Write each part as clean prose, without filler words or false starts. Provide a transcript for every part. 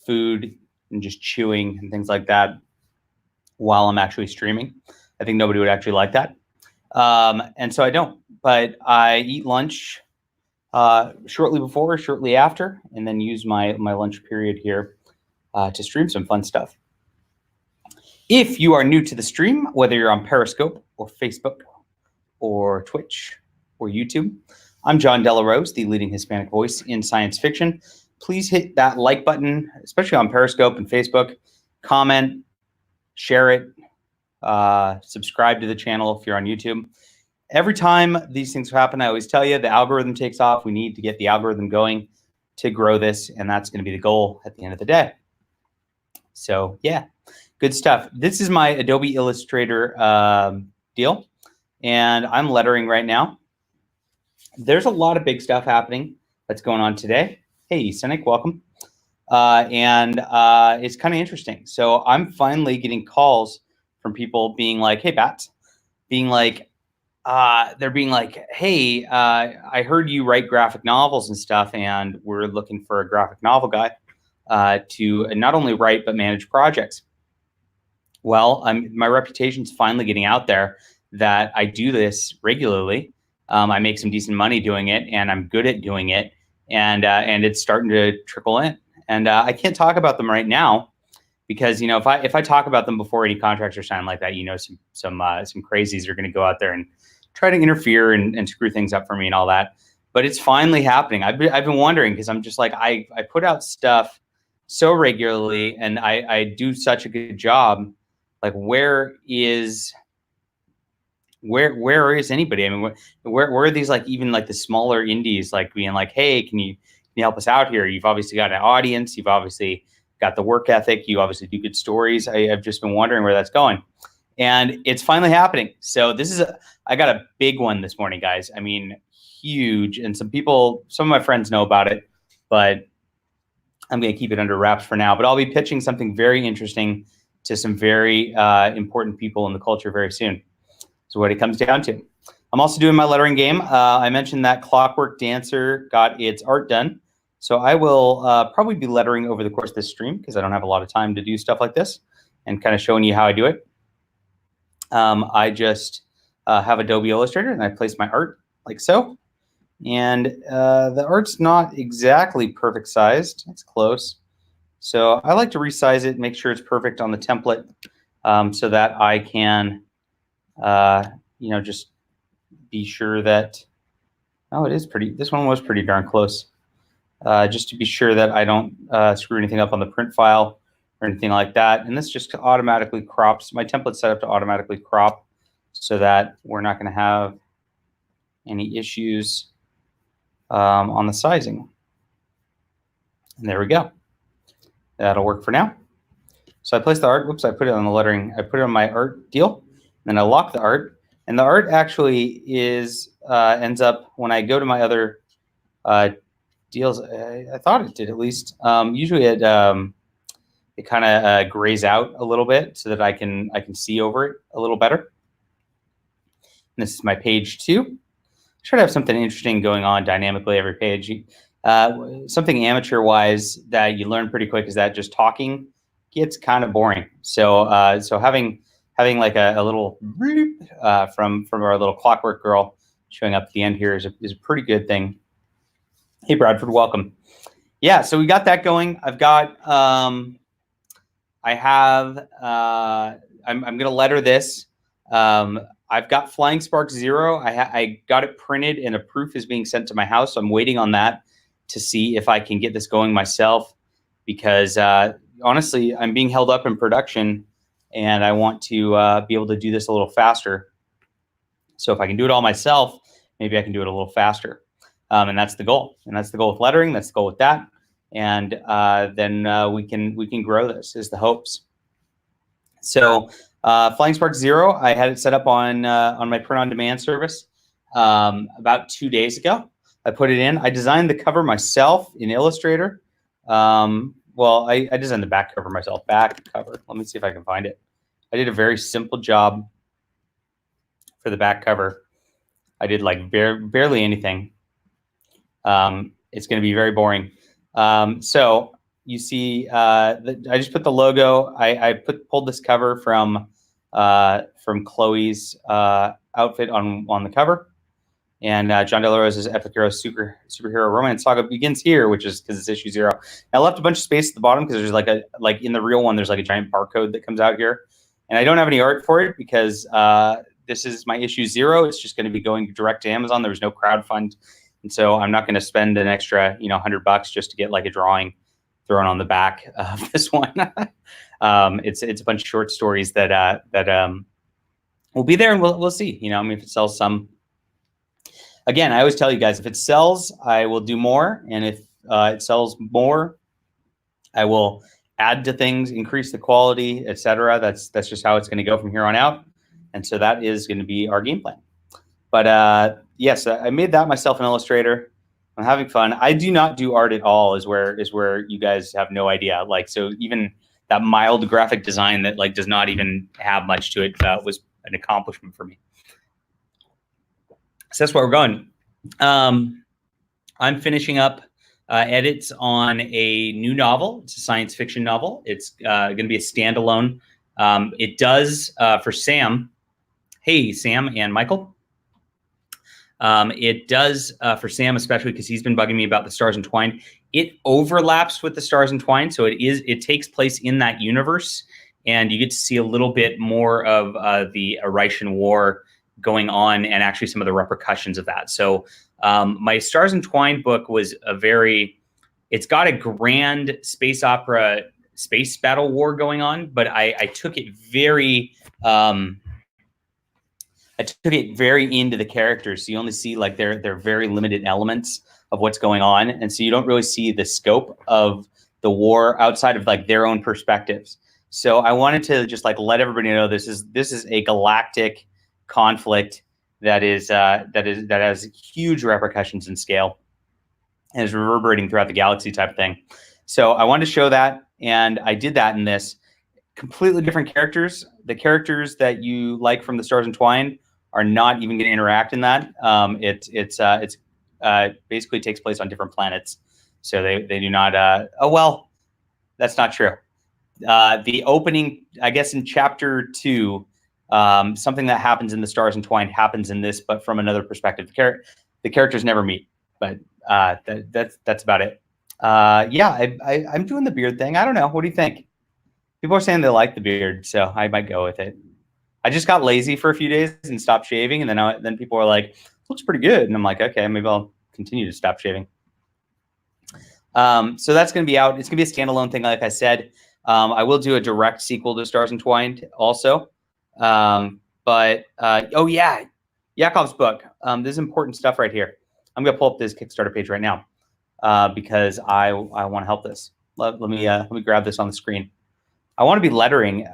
food and just chewing and things like that while I'm actually streaming. I think nobody would actually like that. And so I don't, but I eat lunch shortly before, shortly after, and then use my lunch period here to stream some fun stuff. If you are new to the stream, whether you're on Periscope or Facebook or Twitch or YouTube, I'm John Delarose, the leading Hispanic voice in science fiction. Please hit that like button, especially on Periscope and Facebook. Comment, share it, subscribe to the channel if you're on YouTube. Every time these things happen, I always tell you the algorithm takes off. We need to get the algorithm going to grow this, and that's going to be the goal at the end of the day. So yeah, good stuff. This is my Adobe Illustrator deal, and I'm lettering right now. There's a lot of big stuff happening that's going on today. Hey, Cynic, welcome. And it's kind of interesting. So I'm finally getting calls from people being like, hey, Bats, being like, they're being like, hey, I heard you write graphic novels and stuff, and we're looking for a graphic novel guy to not only write but manage projects. Well, my reputation's finally getting out there that I do this regularly. I make some decent money doing it, and I'm good at doing it, and it's starting to trickle in. And I can't talk about them right now because, you know, if I talk about them before any contracts are signed like that, you know, some crazies are going to go out there and try to interfere and screw things up for me and all that. But it's finally happening. I've been wondering because I'm just like, I put out stuff so regularly and I do such a good job. Like, where is anybody? I mean, where are these, like, even like the smaller indies, like being like, hey, can you help us out here? You've obviously got an audience. You've obviously got the work ethic. You obviously do good stories. I've just been wondering where that's going. And it's finally happening. So I got a big one this morning, guys. I mean, huge. And some of my friends know about it, but I'm going to keep it under wraps for now. But I'll be pitching something very interesting to some very important people in the culture very soon. So what it comes down to. I'm also doing my lettering game. I mentioned that Clockwork Dancer got its art done. So I will probably be lettering over the course of this stream because I don't have a lot of time to do stuff like this and kind of showing you how I do it. I just have Adobe Illustrator and I place my art like so. And the art's not exactly perfect sized. It's close. So I like to resize it, make sure it's perfect on the template so that I can, you know, just be sure that, oh, it is pretty, this one was pretty darn close. Just to be sure that I don't screw anything up on the print file or anything like that. And this just automatically crops. My template's set up to automatically crop so that we're not going to have any issues on the sizing. And there we go. That'll work for now. So I place the art. Whoops, I put it on the lettering. I put it on my art deal. Then I lock the art. And the art actually is ends up when I go to my other deals. I thought it did at least. Usually it kind of grays out a little bit so that I can see over it a little better. And this is my page 2. Try to have something interesting going on dynamically every page. Something amateur-wise that you learn pretty quick is that just talking gets kind of boring. So so having like a little from our little clockwork girl showing up at the end here is a pretty good thing. Hey, Bradford, welcome. Yeah, so we got that going. I've got I'm going to letter this. I've got Flying Spark 0. I got it printed and a proof is being sent to my house. So I'm waiting on that to see if I can get this going myself because honestly, I'm being held up in production and I want to be able to do this a little faster. So if I can do it all myself, maybe I can do it a little faster. And that's the goal. And that's the goal with lettering. That's the goal with that. And then we can grow this is the hopes. So Flying Spark 0, I had it set up on my print-on-demand service about 2 days ago. I put it in. I designed the cover myself in Illustrator. Well, I designed the back cover myself. Back cover. Let me see if I can find it. I did a very simple job for the back cover. I did like barely anything. It's going to be very boring. So you see, I just put the logo. I pulled this cover from Chloe's outfit on the cover. And John De La Rosa's Epic Hero Superhero Romance Saga begins here, which is because it's issue 0. I left a bunch of space at the bottom because there's like in the real one, there's like a giant barcode that comes out here. And I don't have any art for it because this is my issue 0. It's just going to be going direct to Amazon. There was no crowdfund. And so I'm not going to spend an extra, $100 just to get like a drawing thrown on the back of this one. It's a bunch of short stories that will be there, and we'll see. If it sells some. Again, I always tell you guys, if it sells, I will do more, and if it sells more, I will add to things, increase the quality, etc. That's just how it's going to go from here on out, and so that is going to be our game plan. But yes, I made that myself in Illustrator. I'm having fun. I do not do art at all. Is where you guys have no idea. Like, so even that mild graphic design that like does not even have much to it was an accomplishment for me. So that's where we're going. I'm finishing up edits on a new novel. It's a science fiction novel. It's going to be a standalone. It does for Sam. Hey, Sam and Michael. It does for Sam, especially because he's been bugging me about the Stars Entwined. It overlaps with the Stars Entwined, so it takes place in that universe, and you get to see a little bit more of the Iritian War going on and actually some of the repercussions of that. So my Stars Entwined book was it's got a grand space opera, space battle war going on, but I took it very into the characters. So you only see like their very limited elements of what's going on. And so you don't really see the scope of the war outside of like their own perspectives. So I wanted to just like let everybody know this is a galactic conflict that has huge repercussions in scale and is reverberating throughout the galaxy type thing. So I wanted to show that, and I did that in this. Completely different characters. The characters that you like from the Stars Entwined are not even going to interact in that. It's basically takes place on different planets, so they do not. Oh well, that's not true. The opening, I guess, in chapter 2. Something that happens in the Stars Entwined happens in this, but from another perspective. The characters never meet, but that's about it. Yeah, I'm doing the beard thing. I don't know. What do you think? People are saying they like the beard, so I might go with it. I just got lazy for a few days and stopped shaving, and then people are like, "Looks pretty good," and I'm like, "Okay, maybe I'll continue to stop shaving." So that's going to be out. It's going to be a standalone thing, like I said. I will do a direct sequel to Stars Entwined also. But oh yeah, Yakov's book. There's important stuff right here. I'm gonna pull up this Kickstarter page right now because I want to help this. Let me grab this on the screen. I want to be lettering.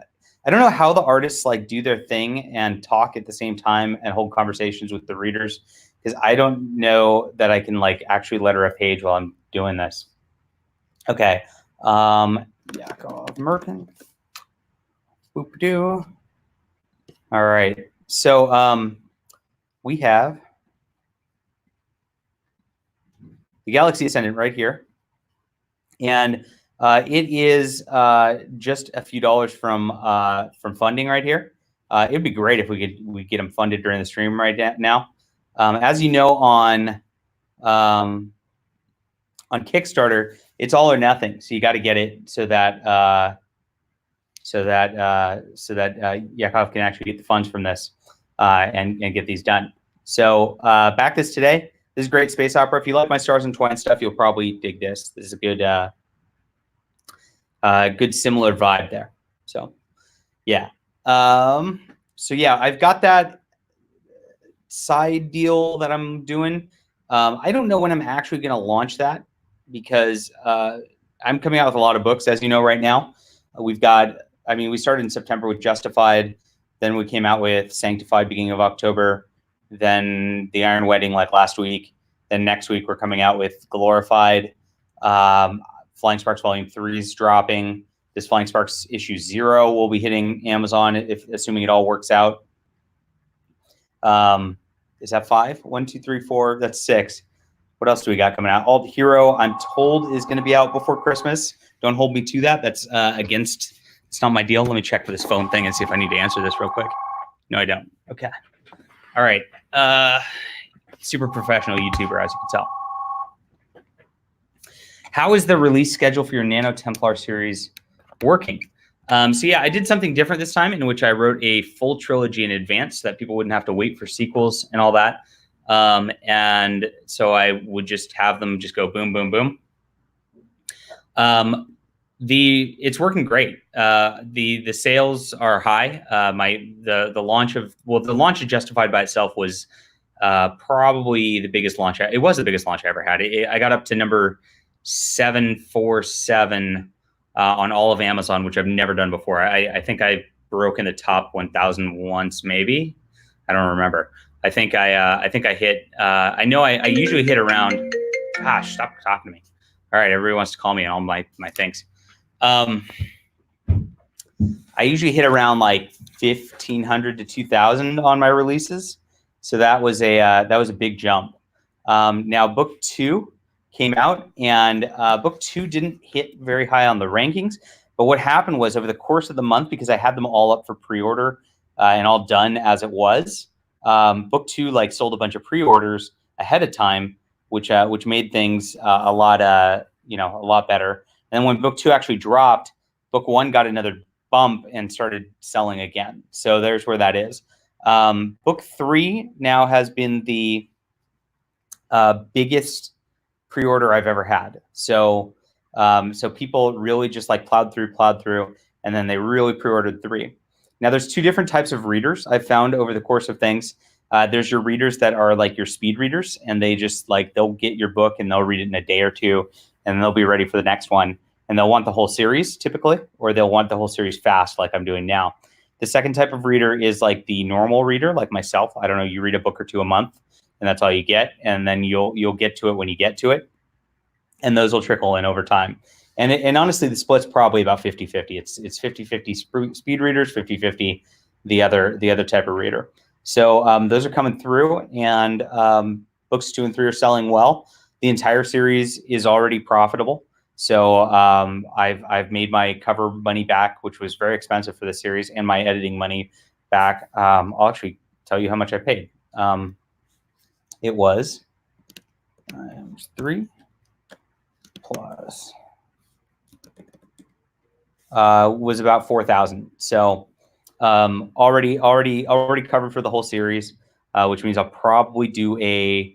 I don't know how the artists like do their thing and talk at the same time and hold conversations with the readers, because I don't know that I can like actually letter a page while I'm doing this. Okay, Yakov Merkin. Boop-a-doo. All right, so we have the Galaxy Ascendant right here, and it is just a few dollars from funding right here. It'd be great if we get them funded during the stream right now. As you know, on Kickstarter, it's all or nothing. So you got to get it so that Yakov can actually get the funds from this and get these done. So back this today. This is great space opera. If you like my Stars Entwined stuff, you'll probably dig this. This is a good good similar vibe there. So yeah. So yeah, I've got that side deal that I'm doing. I don't know when I'm actually going to launch that, because I'm coming out with a lot of books, as you know, right now. We've got, I mean, we started in September with Justified, then we came out with Sanctified beginning of October, then The Iron Wedding like last week, then next week we're coming out with Glorified. Flying Sparks Volume 3 is dropping. This Flying Sparks issue 0 will be hitting Amazon, assuming it all works out. Is that 5? 1, 2, 3, 4. That's 6. What else do we got coming out? Alt Hero, I'm told, is going to be out before Christmas. Don't hold me to that. That's against. It's not my deal. Let me check for this phone thing and see if I need to answer this real quick. No, I don't. Okay. All right. Super professional YouTuber, as you can tell. How is the release schedule for your Nano Templar series working? So yeah, I did something different this time, in which I wrote a full trilogy in advance so that people wouldn't have to wait for sequels and all that. And so I would just have them just go boom, boom, boom. It's working great. The sales are high. The launch of Justified by itself was probably the biggest launch. It was the biggest launch I ever had. I got up to number 747 on all of Amazon, which I've never done before. I think I broke in the top 1,000 once, maybe. I don't remember. I think I hit. I know I usually hit around. Gosh, stop talking to me. All right, everybody wants to call me on all my things. I usually hit around like 1,500 to 2,000 on my releases, so that was a big jump. Now book 2 came out, and book 2 didn't hit very high on the rankings. But what happened was, over the course of the month, because I had them all up for pre-order and all done as it was, book 2 like sold a bunch of pre-orders ahead of time, which made things a lot better. And then when book 2 actually dropped, book 1 got another bump and started selling again. So there's where that is. Book 3 now has been the biggest pre-order I've ever had. So people really just like plowed through, and then they really pre-ordered 3. Now there's 2 different types of readers I've found over the course of things. There's your readers that are like your speed readers, and they just like, they'll get your book and they'll read it in a day or 2, and they'll be ready for the next one. And they'll want the whole series typically, or they'll want the whole series fast, like I'm doing now. The second type of reader is like the normal reader, like myself. I don't know, you read a book or 2 a month, and that's all you get, and then you'll get to it when you get to it, and those will trickle in over time. And honestly, the split's probably about 50-50. It's 50-50 speed readers, 50-50 the other type of reader. So those are coming through, and books 2 and 3 are selling well. The entire series is already profitable. So I've made my cover money back, which was very expensive for the series, and my editing money back. I'll actually tell you how much I paid. It was 3 plus was about 4,000. So already covered for the whole series, which means I'll probably do a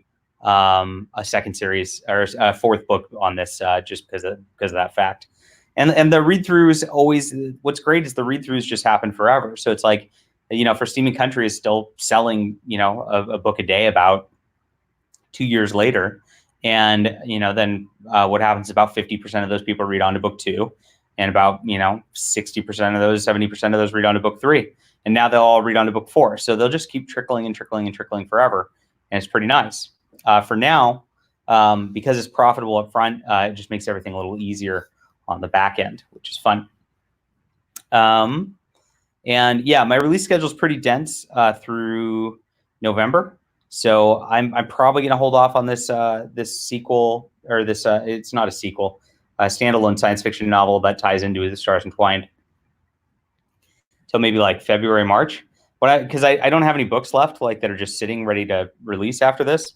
second series or a 4th book on this, just because of that fact. And the read-throughs always, what's great is the read-throughs just happen forever. So it's like, for Steaming Country is still selling, a book a day about 2 years later. And, then what happens, about 50% of those people read on to book 2, and about, 60% of those, 70% of those read on to book 3. And now they'll all read on to book 4. So they'll just keep trickling and trickling and trickling forever. And it's pretty nice. For now, because it's profitable up front, it just makes everything a little easier on the back end, which is fun. And yeah, my release schedule is pretty dense through November. So I'm probably going to hold off on this sequel, or this it's not a sequel, a standalone science fiction novel that ties into The Stars Entwined, till maybe like February, March. Because I don't have any books left like that are just sitting ready to release after this.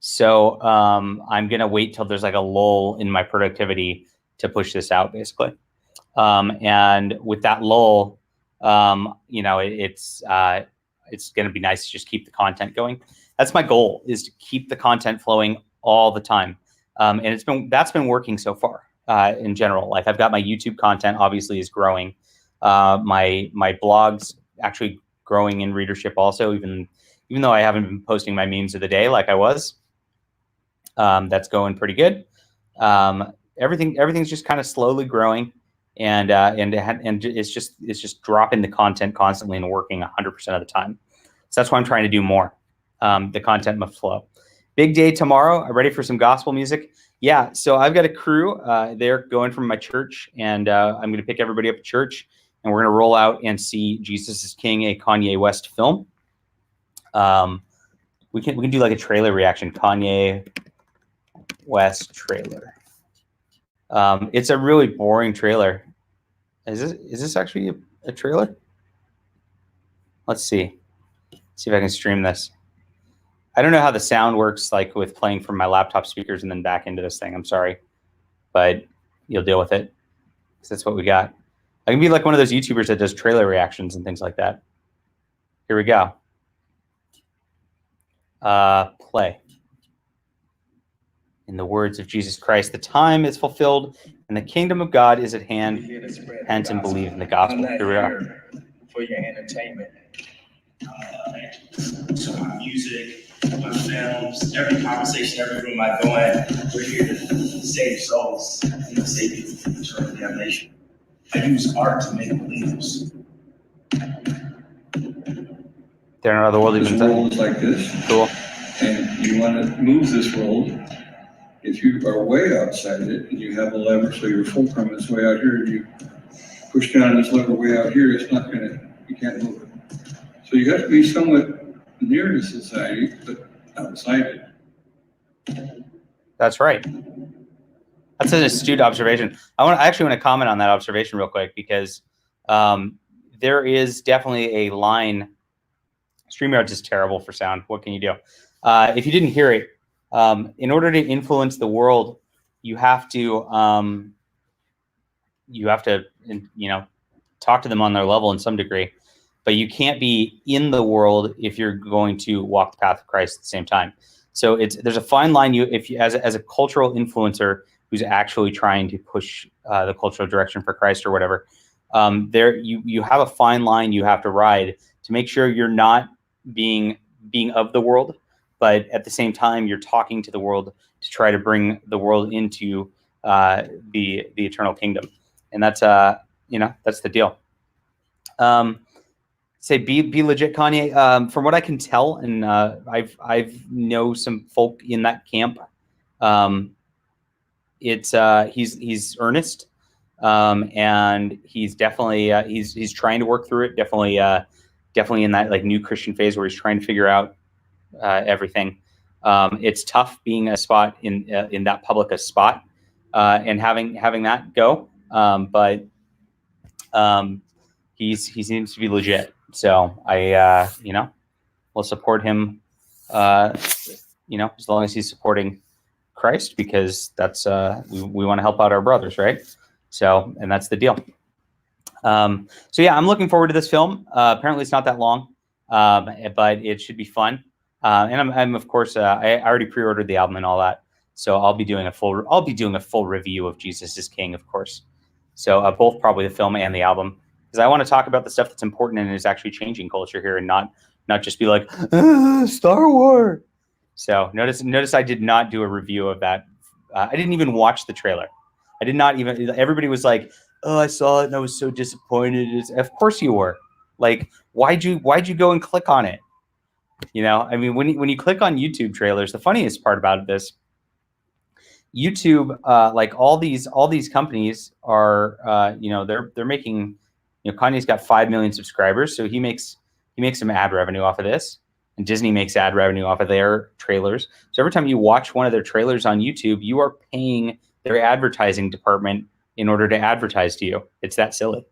So I'm going to wait till there's like a lull in my productivity to push this out, basically. And with that lull, it's going to be nice to just keep the content going. That's my goal, is to keep the content flowing all the time. And that's been working so far in general. Like, I've got my YouTube content obviously is growing. My blog's actually growing in readership also, even though I haven't been posting my memes of the day like I was. That's going pretty good. Everything's just kind of slowly growing, and it's just dropping the content constantly and working 100% of the time. So that's why I'm trying to do more. The content must flow. Big day tomorrow. I'm ready for some gospel music. Yeah, so I've got a crew. They're going from my church, and I'm going to pick everybody up at church, and we're going to roll out and see Jesus is King, a Kanye West film. We can do like a trailer reaction. Kanye West trailer. It's a really boring trailer. Is this actually a trailer? Let's see. See if I can stream this. I don't know how the sound works, like with playing from my laptop speakers and then back into this thing. I'm sorry, but you'll deal with it because that's what we got. I can be like one of those YouTubers that does trailer reactions and things like that. Here we go. Play. In the words of Jesus Christ, the time is fulfilled and the kingdom of God is at hand. Repent and believe in the gospel. Here we are. For your entertainment. So my music, my films, every conversation, every room I go in, we're here to save souls and save people from eternal damnation. I use art to make believers. They're in another world. This world is like this. Cool. And you want to move this world. If you are way outside it and you have a lever, so your fulcrum is way out here, and you push down this lever way out here, it's not gonna, you can't move it. So you have to be somewhat near to society, but outside it. That's right. That's an astute observation. I actually want to comment on that observation real quick because there is definitely a line. StreamYard's is terrible for sound. What can you do? If you didn't hear it, in order to influence the world, you have to talk to them on their level in some degree, but you can't be in the world if you're going to walk the path of Christ at the same time. So there's a fine line. As a cultural influencer who's actually trying to push the cultural direction for Christ or whatever, you have a fine line you have to ride to make sure you're not being of the world, but at the same time you're talking to the world to try to bring the world into the eternal kingdom, and that's that's the deal. Say be legit, Kanye. From what I can tell, and I've know some folk in that camp. He's earnest, and he's definitely he's trying to work through it. Definitely in that like new Christian phase where he's trying to figure out everything. It's tough being a spot in that public a spot and having that go, but he seems to be legit. So I will support him as long as he's supporting Christ, because that's we want to help out our brothers, right? So, and that's the deal. So yeah, I'm looking forward to this film. Apparently it's not that long, but it should be fun. And I'm of course I already pre-ordered the album and all that, so I'll be doing a full review of Jesus is King, of course. So both probably the film and the album, because I want to talk about the stuff that's important and is actually changing culture here, and not just be like Star Wars. So notice I did not do a review of that. I didn't even watch the trailer. I did not even. Everybody was like, "Oh, I saw it and I was so disappointed." Of course you were. Like, why'd you go and click on it? I mean, when you click on YouTube trailers, the funniest part about this, YouTube, like all these companies are, they're making, Kanye's got 5 million subscribers, so he makes some ad revenue off of this, and Disney makes ad revenue off of their trailers. So every time you watch one of their trailers on YouTube, you are paying their advertising department in order to advertise to you. It's that silly.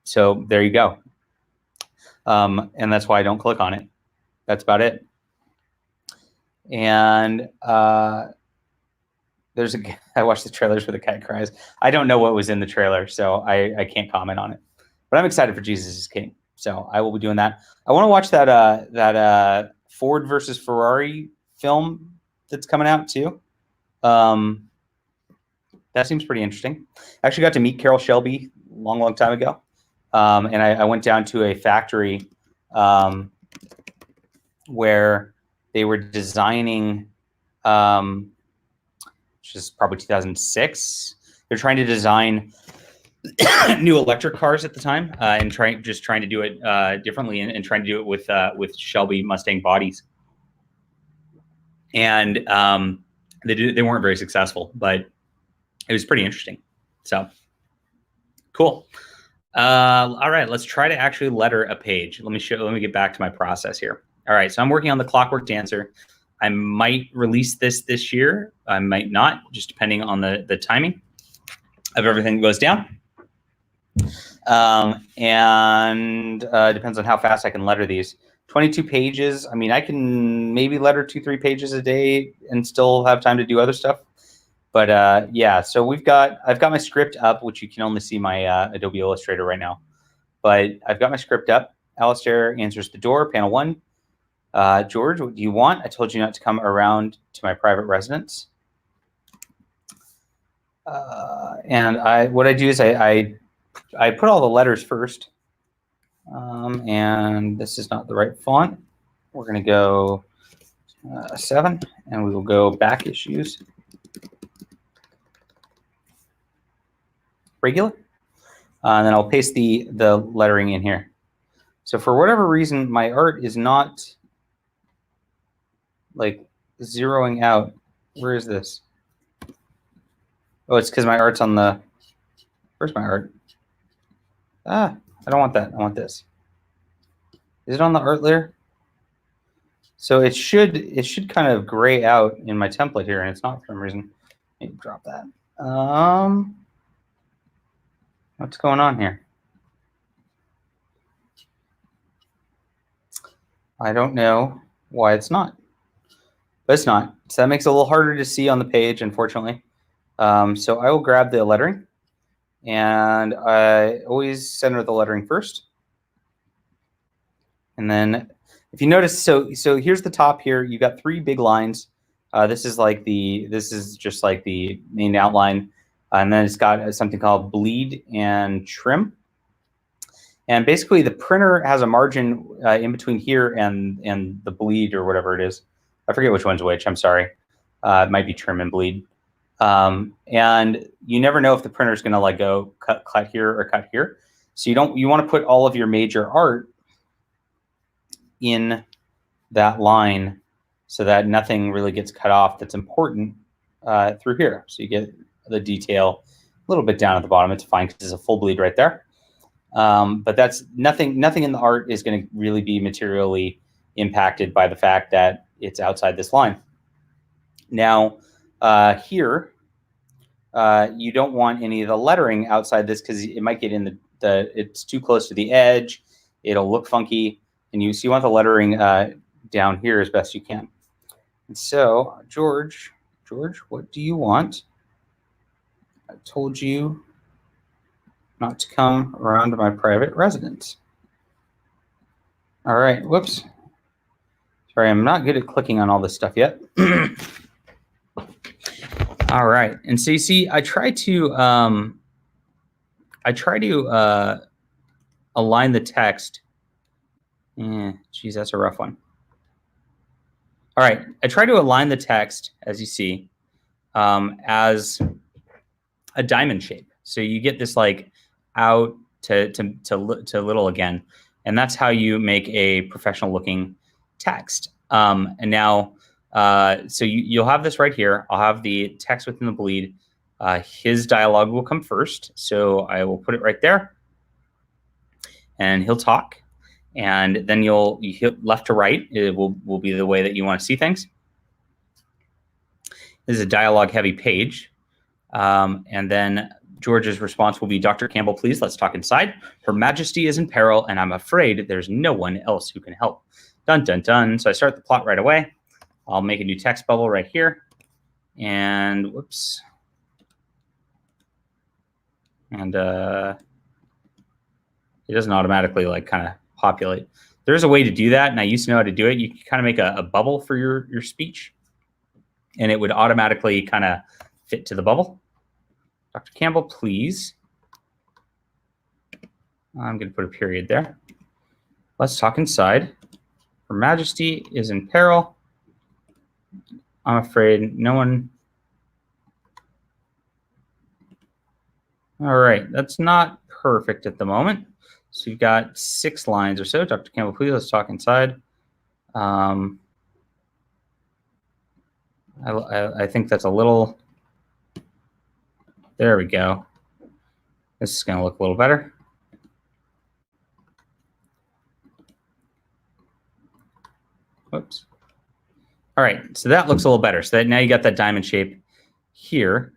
So there you go. And that's why I don't click on it. That's about it. And I watched the trailers where the cat cries. I don't know what was in the trailer, so I can't comment on it. But I'm excited for Jesus is King. So I will be doing that. I want to watch that Ford versus Ferrari film that's coming out too. That seems pretty interesting. I actually got to meet Carroll Shelby a long time ago. And I went down to a factory where they were designing, which is probably 2006. They're trying to design new electric cars at the time, and trying to do it differently, and trying to do it with Shelby Mustang bodies. And they weren't very successful, but it was pretty interesting. So cool. All right, let's try to actually letter a page. Let me get back to my process here. All right, so I'm working on the Clockwork Dancer. I might release this year. I might not, just depending on the timing of everything that goes down. And depends on how fast I can letter these. 22 pages. I mean, I can maybe letter 2-3 pages a day and still have time to do other stuff. But yeah, so I've got my script up, which you can only see my Adobe Illustrator right now. But I've got my script up. Alistair answers the door, panel 1. George, what do you want? I told you not to come around to my private residence. And what I do is I put all the letters first. And this is not the right font. We're going to go 7, and we will go back issues. Regular. And then I'll paste the lettering in here. So for whatever reason, my art is not like zeroing out. Where is this? Oh, it's because my art's on the, where's my art? I don't want that. I want this. Is it on the art layer? So it should kind of gray out in my template here, and it's not for some reason. Maybe drop that. What's going on here? I don't know why it's not. But it's not. So that makes it a little harder to see on the page, unfortunately. So I will grab the lettering, and I always center the lettering first. And then if you notice, so here's the top here. You got 3 big lines. This is just like the main outline. And then it's got something called bleed and trim. And basically the printer has a margin in between here and the bleed or whatever it is. I forget which one's which, I'm sorry. It might be trim and bleed. And you never know if the printer's gonna like go cut here or cut here. So you want to put all of your major art in that line so that nothing really gets cut off that's important through here. So you get the detail a little bit down at the bottom. It's fine because it's a full bleed right there. But that's nothing in the art is going to really be materially impacted by the fact that it's outside this line. Now, here, you don't want any of the lettering outside this because it might get in it's too close to the edge. It'll look funky. And you want the lettering down here as best you can. And so, George, what do you want? I told you not to come around to my private residence. All right, whoops. Sorry, I'm not good at clicking on all this stuff yet. All right, and so you see, I try to align the text. Geez, that's a rough one. All right, I try to align the text, as you see, as a diamond shape. So you get this like out to little again, and that's how you make a professional looking text. And now, so you'll have this right here. I'll have the text within the bleed. His dialogue will come first, so I will put it right there, and he'll talk. And then you hit left to right. It will be the way that you want to see things. This is a dialogue heavy page. And then George's response will be, Dr. Campbell, please, let's talk inside. Her Majesty is in peril, and I'm afraid there's no one else who can help. Dun, dun, dun. So I start the plot right away. I'll make a new text bubble right here. And whoops. And it doesn't automatically like kind of populate. There's a way to do that, and I used to know how to do it. You can kind of make a bubble for your speech, and it would automatically kind of fit to the bubble. Dr. Campbell, please. I'm going to put a period there. Let's talk inside. Her Majesty is in peril. I'm afraid no one. All right, that's not perfect at the moment. So you've got 6 lines or so. Dr. Campbell, please, let's talk inside. I think that's a little, there we go. This is going to look a little better. Whoops. All right, so that looks a little better. So that now you got that diamond shape here.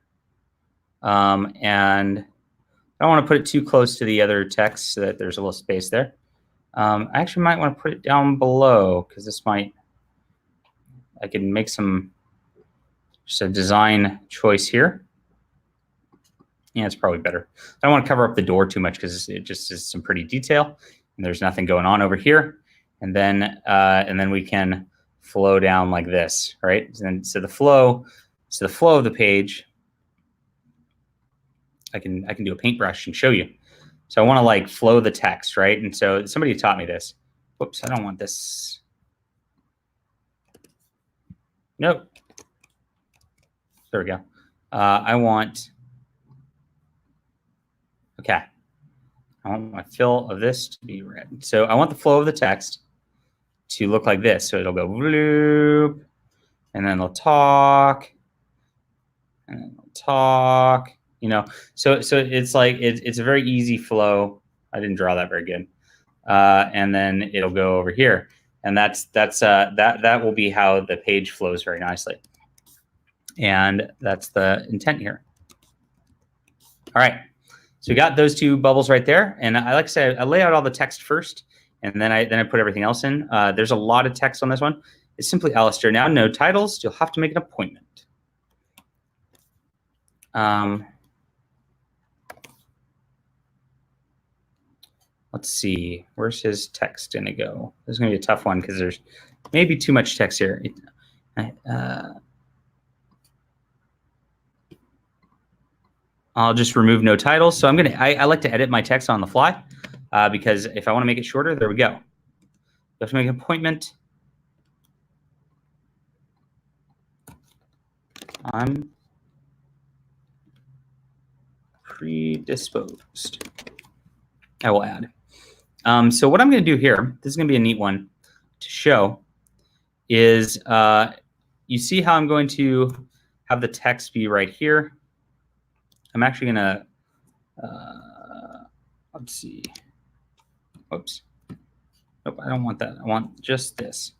And I don't want to put it too close to the other text so that there's a little space there. I actually might want to put it down below because this might, I can make just a design choice here. Yeah, it's probably better. I don't want to cover up the door too much because it just is some pretty detail and there's nothing going on over here. And then we can flow down like this, right? And so the flow of the page, I can do a paintbrush and show you. So I want to like flow the text, right? And so somebody taught me this. Whoops, I don't want this. Nope. There we go. I want my fill of this to be red. So I want the flow of the text to look like this. So it'll go bloop, and then it'll talk, and then it'll talk. You know, so it's like it's a very easy flow. I didn't draw that very good. And then it'll go over here, and that will be how the page flows very nicely. And that's the intent here. All right, so we got those two bubbles right there, and I like to say I lay out all the text first, and then I put everything else in. There's a lot of text on this one. It's simply Alistair. Now, no titles. You'll have to make an appointment. Let's see, where's his text gonna go? This is gonna be a tough one because there's maybe too much text here. I'll just remove no titles. So I like to edit my text on the fly because if I want to make it shorter, there we go. You have to make an appointment. I'm predisposed. I will add. So what I'm going to do here, this is going to be a neat one to show, is you see how I'm going to have the text be right here. I'm actually going to, let's see. Whoops. Nope, I don't want that. I want just this.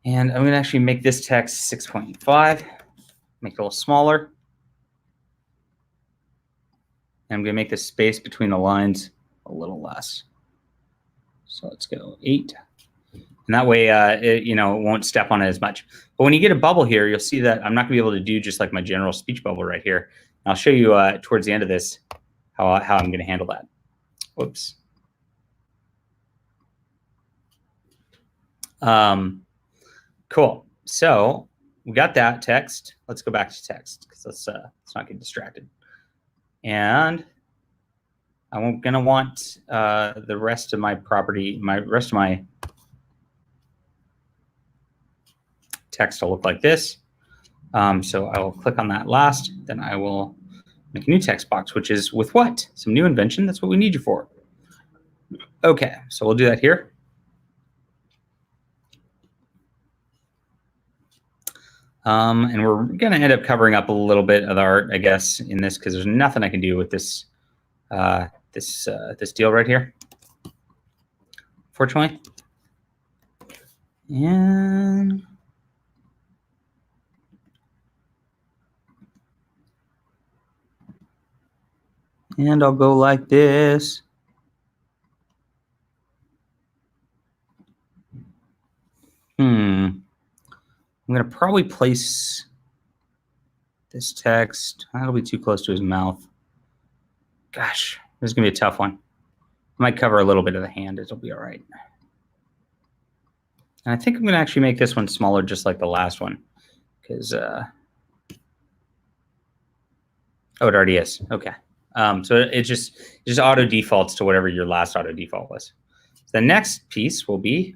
And I'm going to actually make this text 6.5, make it a little smaller. And I'm going to make the space between the lines a little less. So let's go 8. And that way, it won't step on it as much. But when you get a bubble here, you'll see that I'm not going to be able to do just like my general speech bubble right here. And I'll show you towards the end of this how I'm going to handle that. Whoops. Cool. So we got that text. Let's go back to text because let's not get distracted. And I'm going to want the rest of my property, rest of my text to look like this. So I will click on that last. Then I will make a new text box, which is with what? Some new invention. That's what we need you for. Okay, so we'll do that here. And we're going to end up covering up a little bit of the art, I guess, in this because there's nothing I can do with this this deal right here, fortunately. And I'll go like this. I'm going to probably place this text. That'll be too close to his mouth. Gosh, this is going to be a tough one. I might cover a little bit of the hand. It'll be all right. And I think I'm going to actually make this one smaller just like the last one. Because, oh, it already is. Okay. So it just auto defaults to whatever your last auto default was. So the next piece will be,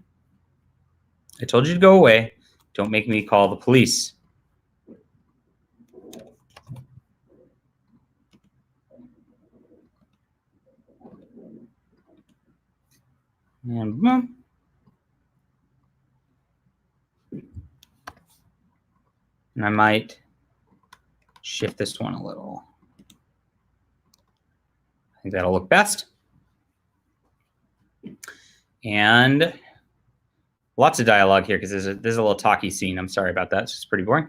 I told you to go away. Don't make me call the police. And boom. And I might shift this one a little. I think that'll look best. And Lots of dialogue here because there's a little talky scene. I'm sorry about that. It's just pretty boring.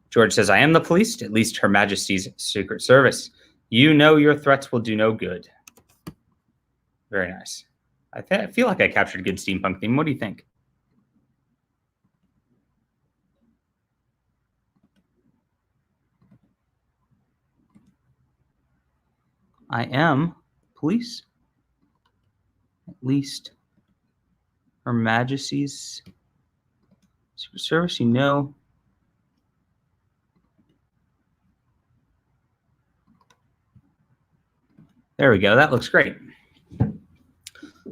George says, I am the police, at least Her Majesty's Secret Service. You know your threats will do no good. Very nice. I feel like I captured a good steampunk theme. What do you think? I am police, at least Her Majesty's Secret Service, you know. There we go. That looks great.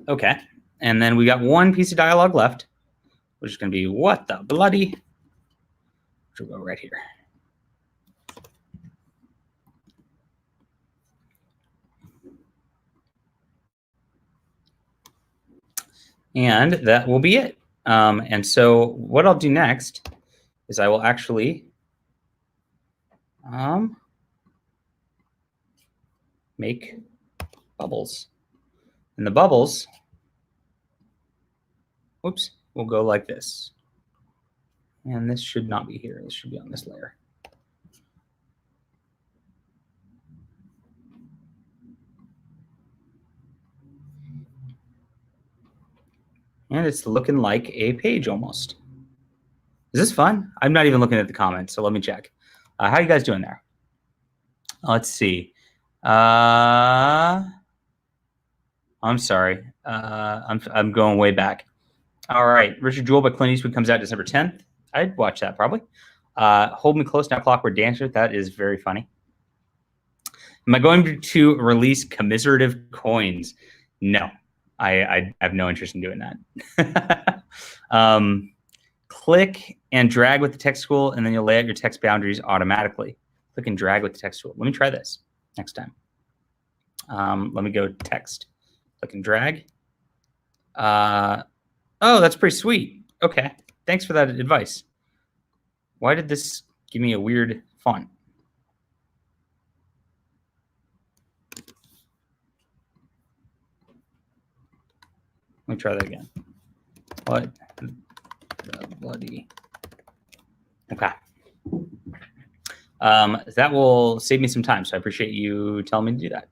Okay. And then we got one piece of dialogue left, which is going to be, what the bloody? Which will go right here. And that will be it. And so what I'll do next is I will actually make bubbles. And the bubbles, whoops, will go like this. And this should not be here. This should be on this layer. And it's looking like a page almost. Is this fun? I'm not even looking at the comments, so let me check. How are you guys doing there? Let's see. I'm sorry. I'm going way back. All right. Richard Jewell by Clint Eastwood comes out December 10th. I'd watch that probably. Hold Me Close Now, Clockwork Dancer. That is very funny. Am I going to release commiserative coins? No. I have no interest in doing that. Click and drag with the text tool, and then you'll lay out your text boundaries automatically. Click and drag with the text tool. Let me try this next time. Let me go text. Click and drag. Oh, that's pretty sweet. Okay. Thanks for that advice. Why did this give me a weird font? Let me try that again. What the bloody? Okay. That will save me some time, so I appreciate you telling me to do that.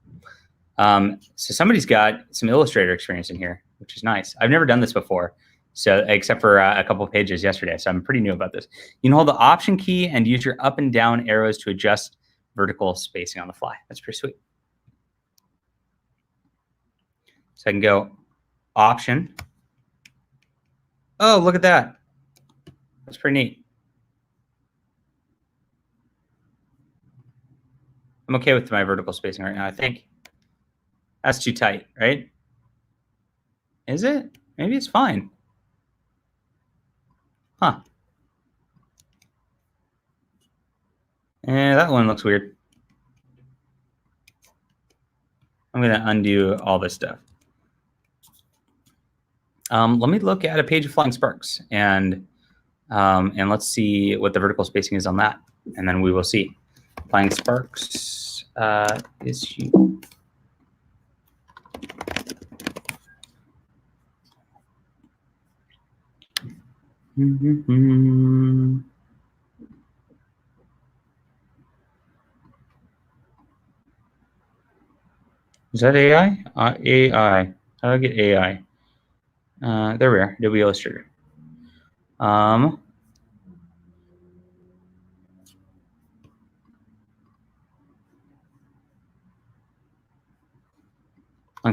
So somebody's got some Illustrator experience in here, which is nice. I've never done this before, so except for a couple of pages yesterday, so I'm pretty new about this. You can hold the Option key and use your up and down arrows to adjust vertical spacing on the fly. That's pretty sweet. So I can go Option. Oh, look at that. That's pretty neat. I'm okay with my vertical spacing right now, I think. That's too tight, right? Is it? Maybe it's fine. Huh. That one looks weird. I'm going to undo all this stuff. Let me look at a page of Flying Sparks, and let's see what the vertical spacing is on that, and then we will see. Flying Sparks issue. Is that AI? AI. How do I get AI? There we are. Adobe Illustrator. Flying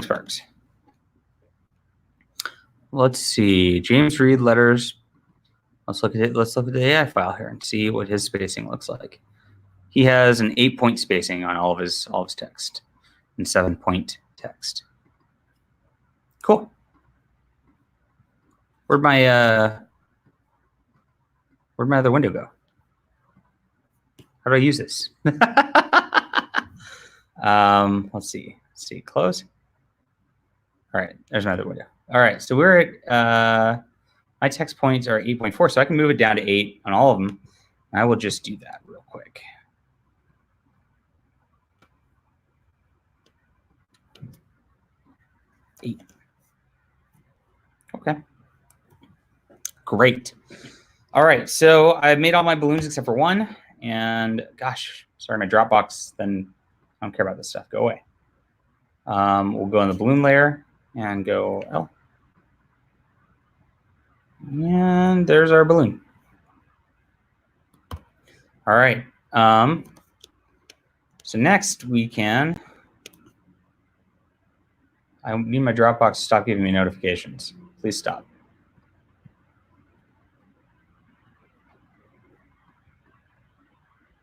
Sparks. Let's see. James Reed letters. Let's look at it. Let's look at the AI file here and see what his spacing looks like. He has an 8-point spacing on all of his text and 7-point text. Cool. Where'd my other window go? How do I use this? Let's see. Close. All right, there's my other window. All right, so we're at my text points are 8.4, so I can move it down to 8 on all of them. I will just do that real quick. Okay. Great. All right, so I've made all my balloons except for one. And gosh, sorry, my Dropbox, then I don't care about this stuff. Go away. We'll go in the balloon layer and go L. And there's our balloon. All right. So next we can, I need my Dropbox to stop giving me notifications. Please stop.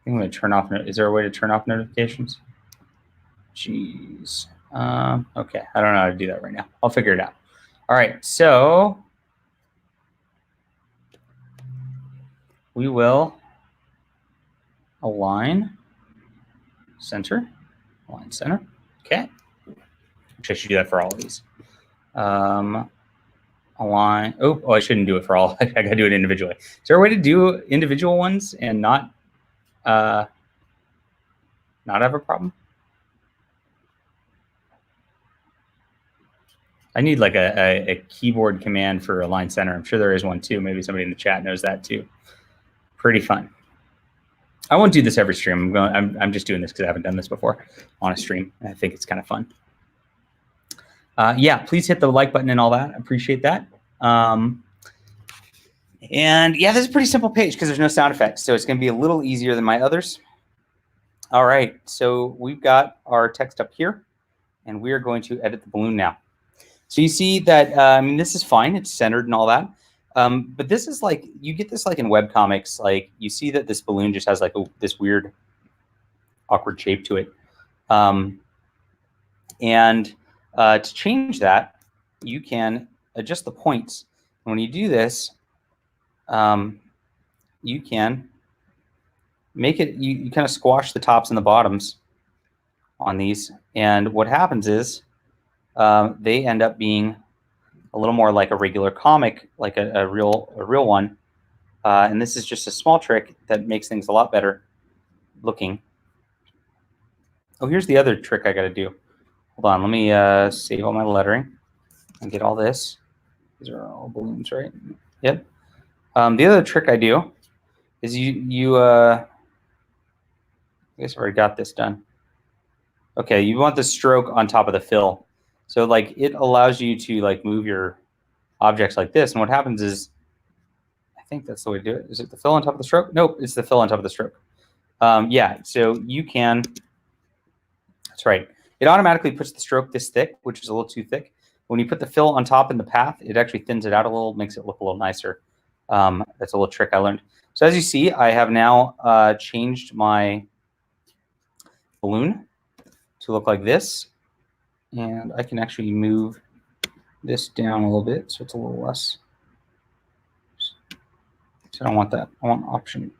I'm going to turn off. Is there a way to turn off notifications? Jeez. Okay, I don't know how to do that right now. I'll figure it out. All right, so we will align center. Align center. Okay. Actually, I should do that for all of these. Align. Oh, I shouldn't do it for all. I got to do it individually. Is there a way to do individual ones and not have a problem? I need like a keyboard command for align center. I'm sure there is one too. Maybe somebody in the chat knows that too. Pretty fun. I won't do this every stream. I'm just doing this because I haven't done this before on a stream. I think it's kind of fun. Yeah, please hit the like button and all that. I appreciate that. And yeah, this is a pretty simple page because there's no sound effects. So it's going to be a little easier than my others. All right, so we've got our text up here, and we are going to edit the balloon now. So you see that, I mean, this is fine. It's centered and all that. But this is like, you get this like in webcomics, like you see that this balloon just has like this weird, awkward shape to it. To change that, you can adjust the points. And when you do this, you can make it, you kind of squash the tops and the bottoms on these. And what happens is they end up being a little more like a regular comic, like a real one. And this is just a small trick that makes things a lot better looking. Oh, here's the other trick I got to do. Hold on, let me save all my lettering and get all this. These are all balloons, right? Yep. The other trick I do is I guess I already got this done. Okay, you want the stroke on top of the fill. So like it allows you to like move your objects like this. And what happens is, I think that's the way to do it. Is it the fill on top of the stroke? Nope, it's the fill on top of the stroke. Yeah, so you can, that's right. It automatically puts the stroke this thick, which is a little too thick. When you put the fill on top in the path, it actually thins it out a little, makes it look a little nicer. That's a little trick I learned. So as you see, I have now changed my balloon to look like this. And I can actually move this down a little bit so it's a little less. So I don't want that. I want option.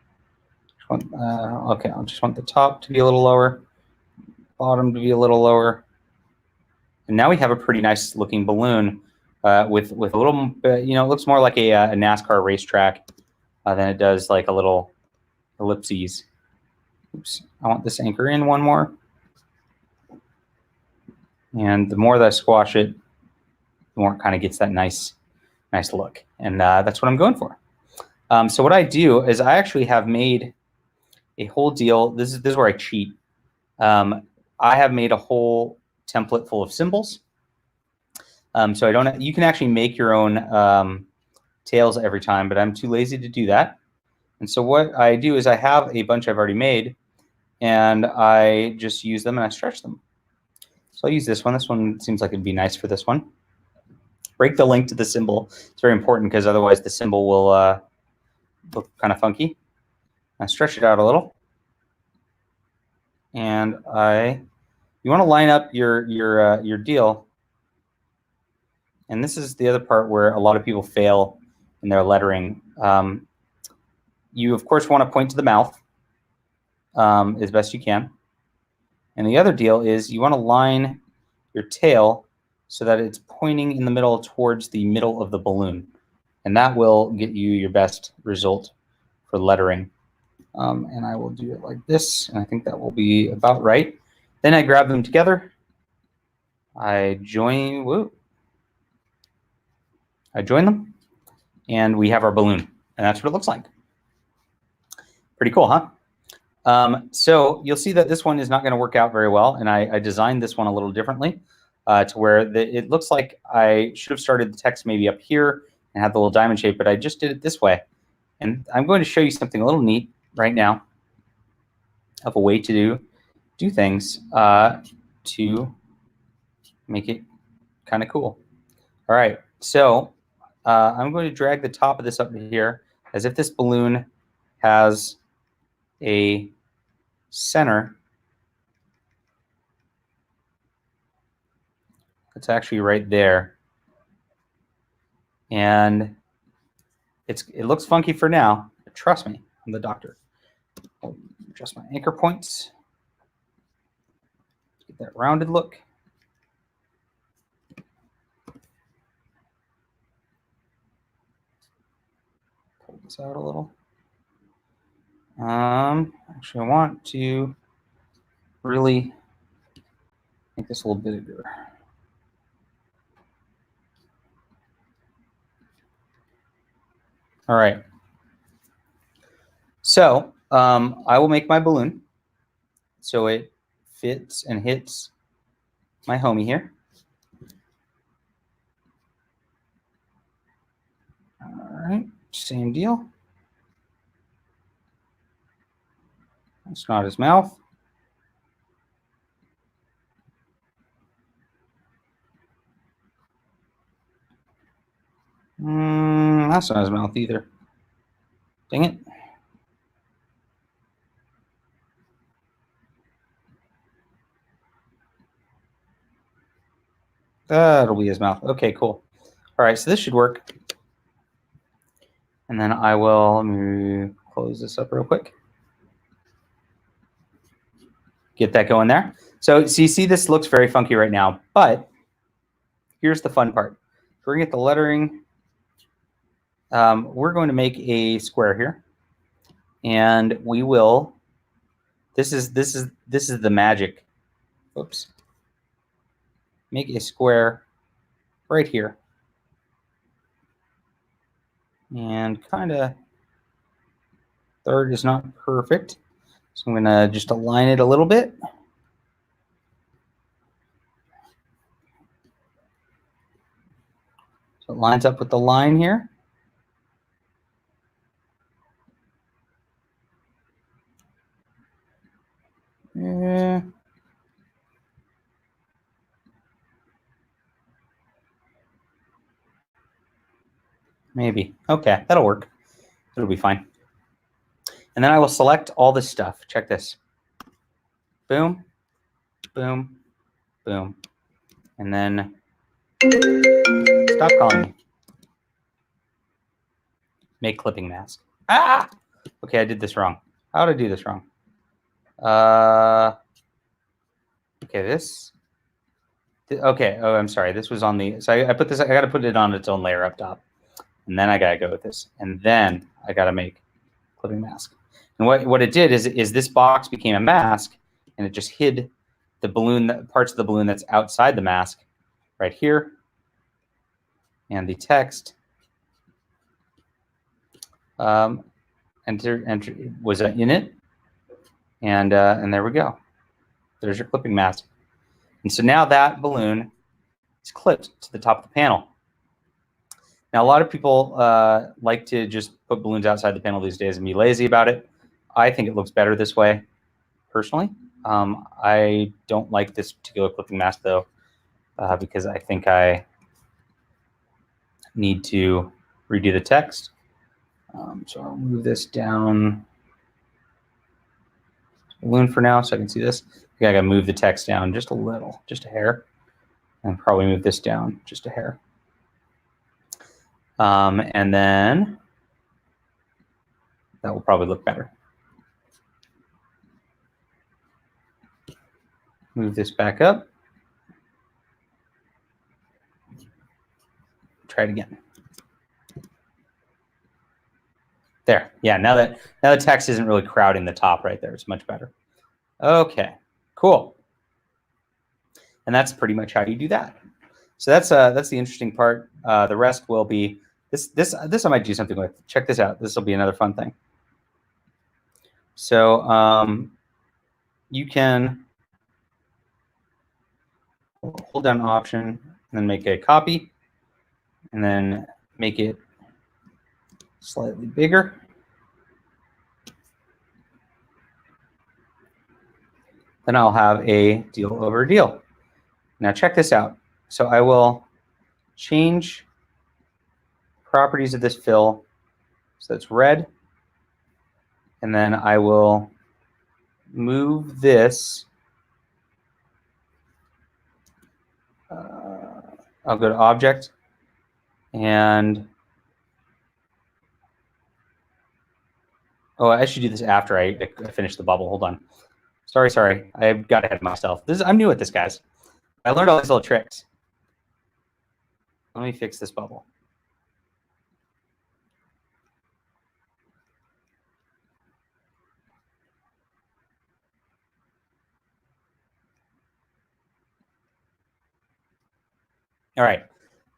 Okay, I just want the top to be a little lower, bottom to be a little lower. And now we have a pretty nice looking balloon with a little, you know, it looks more like a NASCAR racetrack than it does like a little ellipses. Oops, I want this anchor in one more. And the more that I squash it, the more it kind of gets that nice look. And that's what I'm going for. So what I do is I actually have made a whole deal. This is where I cheat. I have made a whole template full of symbols. So I don't. You can actually make your own tails every time, but I'm too lazy to do that. And so what I do is I have a bunch I've already made, and I just use them and I stretch them. So I'll use this one. This one seems like it'd be nice for this one. Break the link to the symbol. It's very important because otherwise the symbol will look kind of funky. I stretch it out a little. And you want to line up your deal. And this is the other part where a lot of people fail in their lettering. You, of course, want to point to the mouth as best you can. And the other deal is you want to line your tail so that it's pointing in the middle towards the middle of the balloon. And that will get you your best result for lettering. And I will do it like this. And I think that will be about right. Then I grab them together. I join them. And we have our balloon, and that's what it looks like. Pretty cool, huh? So you'll see that this one is not going to work out very well, and I designed this one a little differently to where it looks like I should have started the text maybe up here and had the little diamond shape, but I just did it this way. And I'm going to show you something a little neat right now of a way to do things to make it kind of cool. All right, so I'm going to drag the top of this up to here as if this balloon has a center. It's actually right there. And it looks funky for now, but trust me, I'm the doctor. I'll adjust my anchor points. Get that rounded look. Pull this out a little. Actually, I want to really make this a little bigger. All right. So I will make my balloon so it fits and hits my homie here. All right, same deal. That's not his mouth. That's not his mouth either. Dang it. That'll be his mouth. Okay, cool. All right, so this should work. And then I will, let me close this up real quick. Get that going there. So you see this looks very funky right now, but here's the fun part. We're gonna get the lettering. We're going to make a square here, and we will. This is the magic. Oops. Make a square right here, and kind of third is not perfect, so I'm gonna just align it a little bit. So it lines up with the line here. Maybe. Okay, that'll work. It'll be fine. And then I will select all this stuff. Check this. Boom, boom, boom. And then stop calling me. Make clipping mask. Ah! Okay, I did this wrong. How did I do this wrong? Okay, this. Okay, oh, I'm sorry. This was on the, so I put this, I got to put it on its own layer up top. And then I got to go with this. And then I got to make clipping mask. And what it did is this box became a mask, and it just hid the balloon, parts of the balloon that's outside the mask right here. And the text enter was in it. And there we go. There's your clipping mask. And so now that balloon is clipped to the top of the panel. Now, a lot of people like to just put balloons outside the panel these days and be lazy about it. I think it looks better this way, personally. I don't like this particular clipping mask, though, because I think I need to redo the text. So I'll move this down balloon for now so I can see this. I think I gotta move the text down just a little, just a hair, and probably move this down just a hair. And then that will probably look better. Move this back up. Try it again. There. Yeah, now the text isn't really crowding the top right there. It's much better. Okay, cool. And that's pretty much how you do that. So that's the interesting part. The rest will be This I might do something with. Check this out. This will be another fun thing. So you can hold down Option and then make a copy, and then make it slightly bigger. Then I'll have a deal over deal. Now check this out. So I will change properties of this fill so it's red, and then I will move this. I'll go to Object, and oh, I should do this after I finish the bubble. Hold on. Sorry. I got ahead of myself. I'm new at this, guys. I learned all these little tricks. Let me fix this bubble. All right.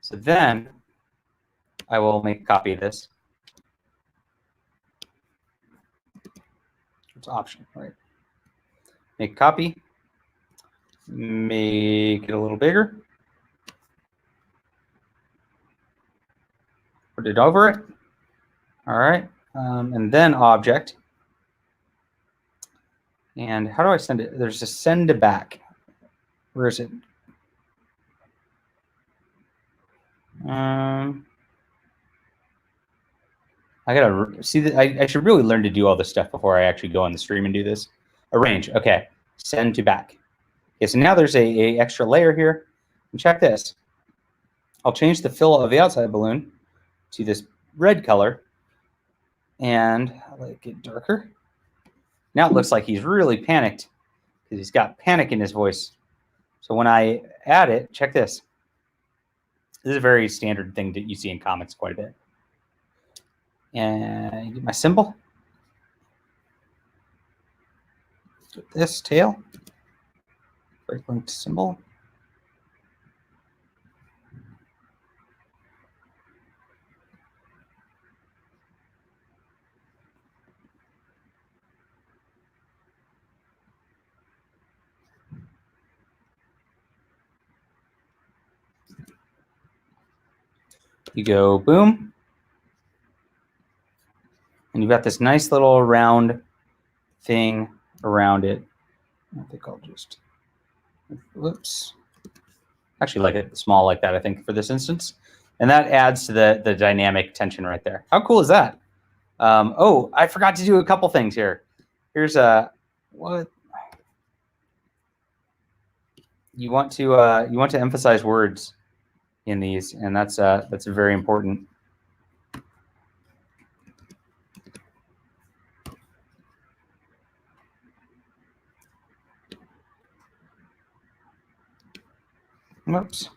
So then I will make a copy of this. It's Option, right? Make a copy. Make it a little bigger. Put it over it. All right. And then Object. And how do I send it? There's a send to back. Where is it? I gotta see that. I should really learn to do all this stuff before I actually go on the stream and do this. Arrange. Okay. Send to back. Okay. So now there's a extra layer here. And check this. I'll change the fill of the outside balloon to this red color, and I'll make it darker. Now it looks like he's really panicked because he's got panic in his voice. So when I add it, check this. This is a very standard thing that you see in comics quite a bit. And get my symbol. Get this tail. Break linked symbol. You go boom. And you've got this nice little round thing around it. I think I'll just, whoops. Actually like it small like that, I think, for this instance. And that adds to the dynamic tension right there. How cool is that? Oh, I forgot to do a couple things here. Here's what you want to emphasize words in these, and that's very important. Whoops.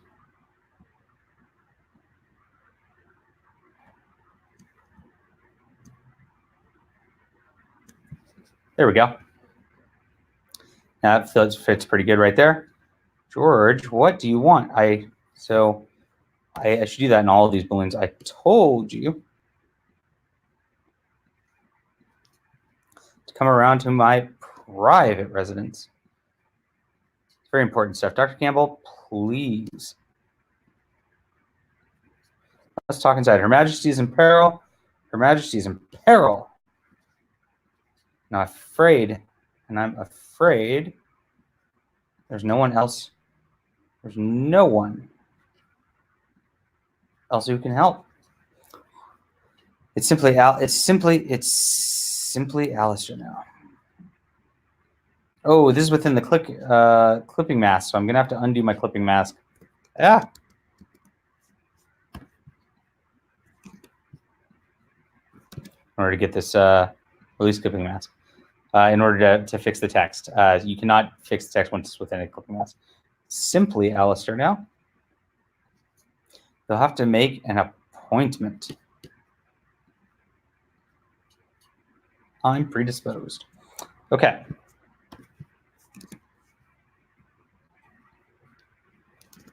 There we go. That fits pretty good right there. George, what do you want? I should do that in all of these balloons. I told you to come around to my private residence. It's very important stuff. Dr. Campbell, please. Let's talk inside. Her Majesty is in peril. Her Majesty is in peril. Now, afraid, and I'm afraid there's no one else. There's no one else who can help. It's simply Alistair now. Oh, this is within the clipping mask, so I'm gonna have to undo my clipping mask. Yeah. In order to get this release clipping mask. In order to fix the text. You cannot fix the text once it's within a clipping mask. Simply Alistair now. You'll have to make an appointment. I'm predisposed. Okay.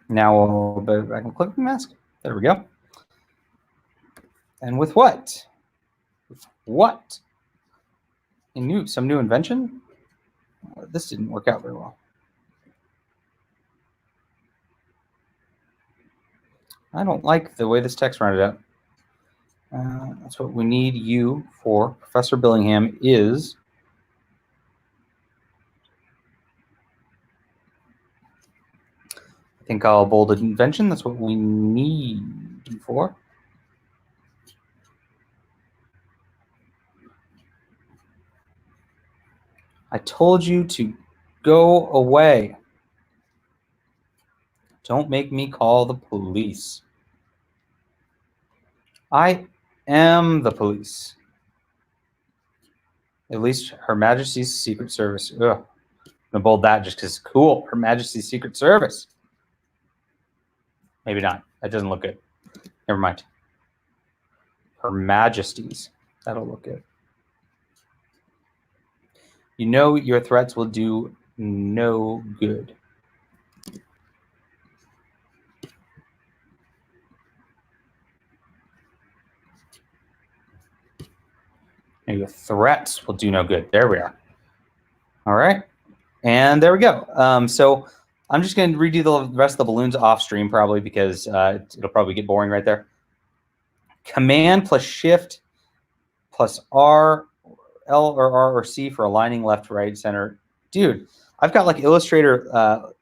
Now we'll go back and clipping mask. There we go. And with what? With what? Some new invention? This didn't work out very well. I don't like the way this text rounded out. That's what we need you for. Professor Billingham is... I think I'll bold invention. That's what we need you for. I told you to go away. Don't make me call the police. I am the police. At least Her Majesty's Secret Service. Ugh. I'm gonna bold that just because cool. Her Majesty's Secret Service. Maybe not. That doesn't look good. Never mind. Her Majesty's. That'll look good. You know your threats will do no good. And your threats will do no good. There we are. All right. And there we go. So I'm just going to redo the rest of the balloons off stream probably because it'll probably get boring right there. Command plus Shift plus R, L or R or C for aligning left, right, center. Dude, I've got like Illustrator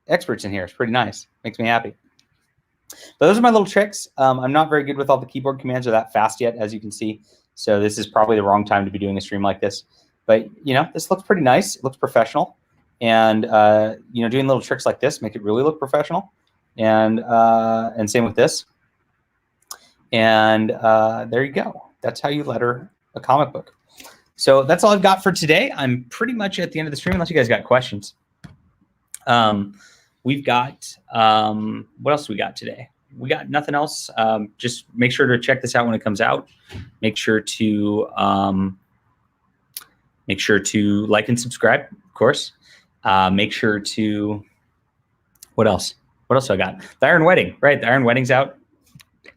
experts in here. It's pretty nice. Makes me happy. But those are my little tricks. I'm not very good with all the keyboard commands or that fast yet, as you can see. So this is probably the wrong time to be doing a stream like this. But, you know, this looks pretty nice. It looks professional. And, you know, doing little tricks like this make it really look professional. And same with this. And there you go. That's how you letter a comic book. So that's all I've got for today. I'm pretty much at the end of the stream, unless you guys got questions. We've got, what else we got today? We got nothing else. Just make sure to check this out when it comes out. Make sure to like and subscribe, of course. Make sure to, what else? What else do I got? The Iron Wedding, right? The Iron Wedding's out.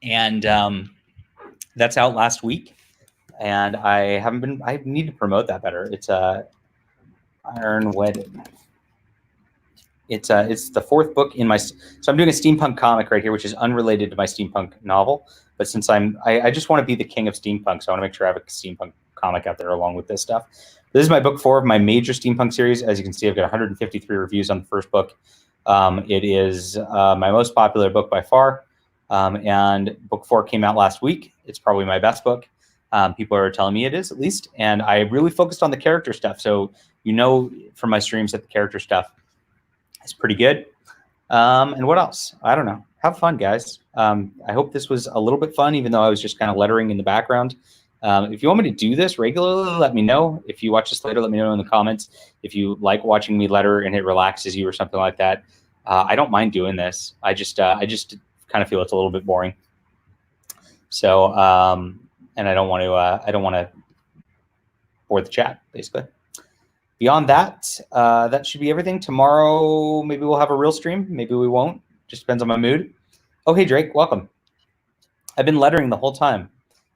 And that's out last week. And I need to promote that better. It's Iron Wedding. It's the fourth book in my, so I'm doing a steampunk comic right here, which is unrelated to my steampunk novel. But since I just want to be the king of steampunk, so I want to make sure I have a steampunk comic out there along with this stuff. This is my book 4 of my major steampunk series. As you can see, I've got 153 reviews on the first book. It is my most popular book by far. And book 4 came out last week. It's probably my best book. People are telling me it is, at least. And I really focused on the character stuff. So you know from my streams that the character stuff is pretty good. And what else? I don't know. Have fun, guys. I hope this was a little bit fun, even though I was just kind of lettering in the background. If you want me to do this regularly, let me know. If you watch this later, let me know in the comments. If you like watching me letter and it relaxes you or something like that, I don't mind doing this. I just kind of feel it's a little bit boring. So, and I don't want to bore the chat, basically. Beyond that, that should be everything. Tomorrow, maybe we'll have a real stream. Maybe we won't. Just depends on my mood. Oh, hey, Drake, welcome. I've been lettering the whole time.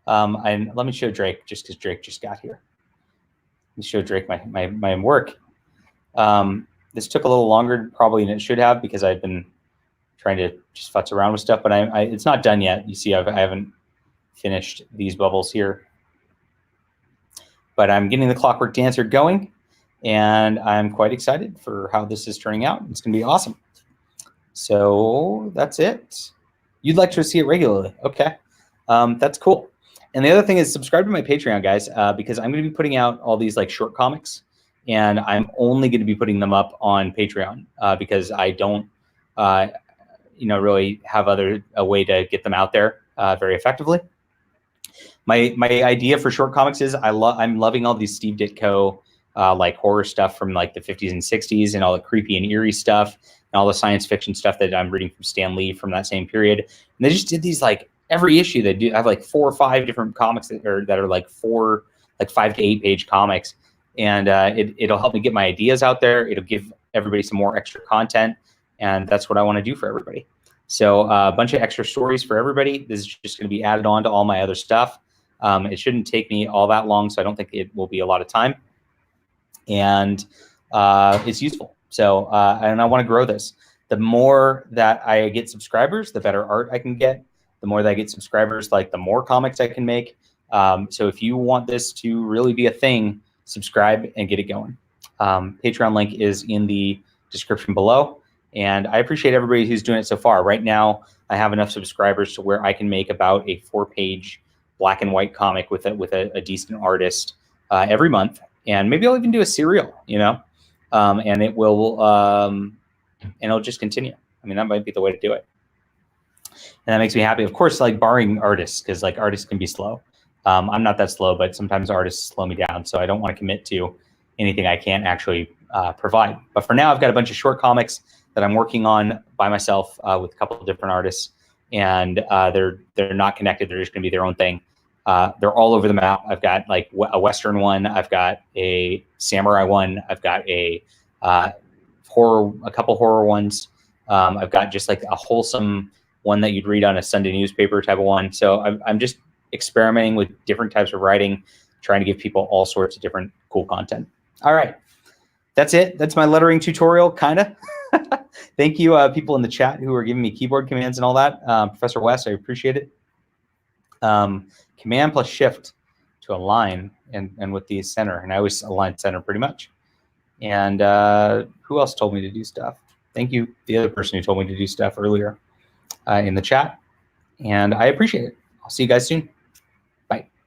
And let me show Drake, just because Drake just got here. Let me show Drake my work. This took a little longer probably than it should have because I've been trying to just futz around with stuff, but it's not done yet. You see, I haven't finished these bubbles here. But I'm getting the Clockwork Dancer going, and I'm quite excited for how this is turning out. It's going to be awesome. So that's it. You'd like to see it regularly. Okay. That's cool. And the other thing is subscribe to my Patreon, guys, because I'm going to be putting out all these like short comics, and I'm only going to be putting them up on Patreon because I don't, really have a way to get them out there very effectively. My idea for short comics is I'm loving all these Steve Ditko like horror stuff from like the 50s and 60s and all the creepy and eerie stuff and all the science fiction stuff that I'm reading from Stan Lee from that same period. And they just did these like every issue. They do have like 4 or 5 different comics that are like 5 to 8 page comics. And it'll help me get my ideas out there. It'll give everybody some more extra content. And that's what I want to do for everybody. So a bunch of extra stories for everybody. This is just going to be added on to all my other stuff. It shouldn't take me all that long, so I don't think it will be a lot of time. And it's useful. So and I want to grow this. The more that I get subscribers, the better art I can get. The more that I get subscribers, like the more comics I can make. So if you want this to really be a thing, subscribe and get it going. Patreon link is in the description below. And I appreciate everybody who's doing it so far. Right now, I have enough subscribers to where I can make about a 4-page black and white comic with a decent artist every month. And maybe I'll even do a serial, you know, and it will, and it'll just continue. I mean, that might be the way to do it. And that makes me happy. Of course, like barring artists, because like artists can be slow. I'm not that slow, but sometimes artists slow me down. So I don't want to commit to anything I can't actually provide. But for now, I've got a bunch of short comics that I'm working on by myself with a couple of different artists. And they're not connected. They're just going to be their own thing. They're all over the map. I've got like a Western one. I've got a samurai one. I've got a couple horror ones. I've got just like a wholesome one that you'd read on a Sunday newspaper type of one. So I'm just experimenting with different types of writing, trying to give people all sorts of different cool content. All right, that's it. That's my lettering tutorial, kind of. Thank you, people in the chat who are giving me keyboard commands and all that. Professor West, I appreciate it. Command plus shift to align and with the center, and I always align center pretty much. And who else told me to do stuff? Thank you, the other person who told me to do stuff earlier in the chat, and I appreciate it. I'll see you guys soon.